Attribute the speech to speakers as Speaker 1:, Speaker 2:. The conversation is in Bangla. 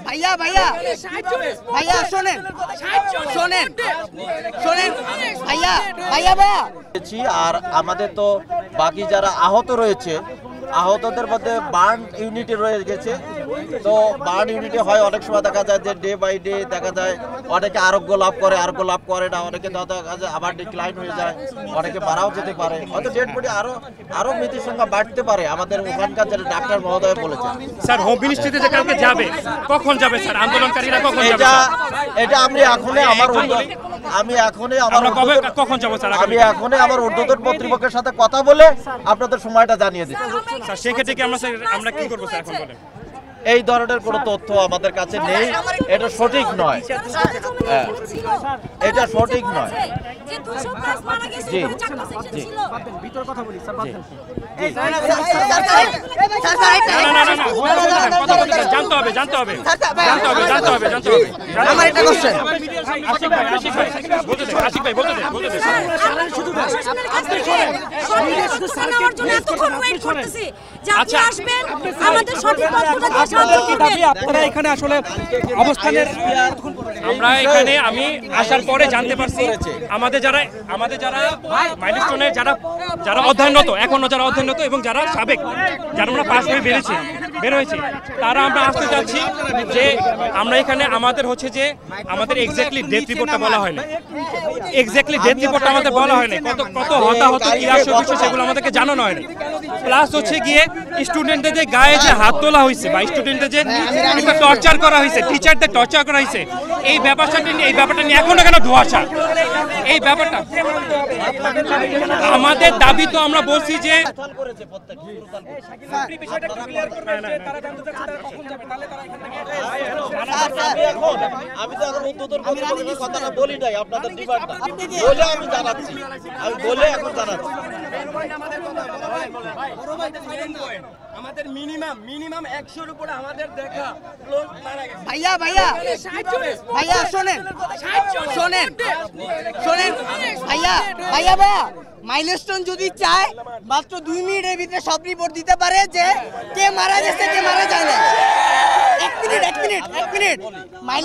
Speaker 1: ভাইয়া ভাইয়া ভাইয়া শোনেন শোনেন শোনেন ভাইয়া ভাইয়া ভাইয়া।
Speaker 2: আর আমাদের তো বাকি যারা আহত রয়েছে, আহতদের মধ্যে বার্ন ইউনিটে রয়ে গেছে। তো বার্ন ইউনিটে হয় অনেক সময় দেখা যায় যে ডে বাই ডে দেখা যায় অনেকে আরোগ্য লাভ করে না, অনেকে দেখা যায় আবার ডিক্লাইন হয়ে যায়, অনেকে মারাও যেতে পারে, হয়তো ডেড বডি আরো মৃত্যুর সংখ্যা বাড়তে পারে। আমাদের ওখানকার যেটা ডাক্তার মহোদয় বলেছেন।
Speaker 3: স্যার হোম মিনিস্ট্রিতে যে কালকে যাবে, কখন যাবে স্যার? আন্দোলনকারীরা কখন যাবে?
Speaker 2: এটা কখন
Speaker 3: যাবো স্যার?
Speaker 2: আমি এখনই আমার ঊর্ধ্বতন কর্তৃপক্ষের সাথে কথা বলে আপনাদের সময়টা জানিয়ে দিচ্ছি।
Speaker 3: স্যার সেক্ষেত্রে কি আমরা কি করবো স্যার এখন বলেন?
Speaker 2: এই ধরনের কোনো তথ্য আমাদের কাছে নেই, এটা সঠিক নয়। এটা সঠিক নয়। জি জি
Speaker 3: জানতে হবে।
Speaker 1: আমার একটা কোশ্চেন,
Speaker 3: আশিক ভাই বলতে
Speaker 4: আপনারা এখানে আসলে অবস্থানের
Speaker 3: আমরা এখানে আমি আসার পরে জানতে পারছি আমাদের যারা মাইলস্টোনের যারা অধ্যয়নরত, এখনো যারা অধ্যয়নরত এবং যারা সাবেক, যারা আমরা পাস হয়ে বের হয়েছি, তারা আমরা আসতে চাচ্ছি যে আমরা এখানে আমাদের হচ্ছে যে আমাদের এক্স্যাক্টলি ডেথ রিপোর্টটা বলা হয় না, আমাদের বলা হয় না, কত হতাহত কি আসে বিষয় সেগুলো আমাদেরকে জানানো হয় না। প্লাস হচ্ছে গিয়ে স্টুডেন্টদের যে গায়ে যে হাত তোলা হয়েছে বা স্টুডেন্টদের যে টর্চার করা হয়েছে, টিচারদের টর্চার করা হয়েছে, এই ব্যাপারটা নিয়ে এখনো কেন ধোঁয়াশা? এই ব্যাপারটা আমাদের দাবি। তো আমরা বলছি যে
Speaker 2: আমি তো এখন ঊর্ধ্বতন কর্তৃপক্ষের কথাটা বলি নাই, আপনাদের ডিমান্ডটা বলে আমি জানাচ্ছি, এখন জানাচ্ছি।
Speaker 5: আমাদের মিনিমাম 100-র উপরে আমাদের দেখা লোক মারা গেছে।
Speaker 1: ভাইয়া ভাইয়া ভাইয়া শোনেন ভাইয়া ভাইয়া ভাইয়া মাইলস্টোন যদি চায় মাত্র 2 মিনিটের ভিতরে সব রিপোর্ট দিতে পারে যে কে মারা গেছে কে মারা যায় না। এক মিনিট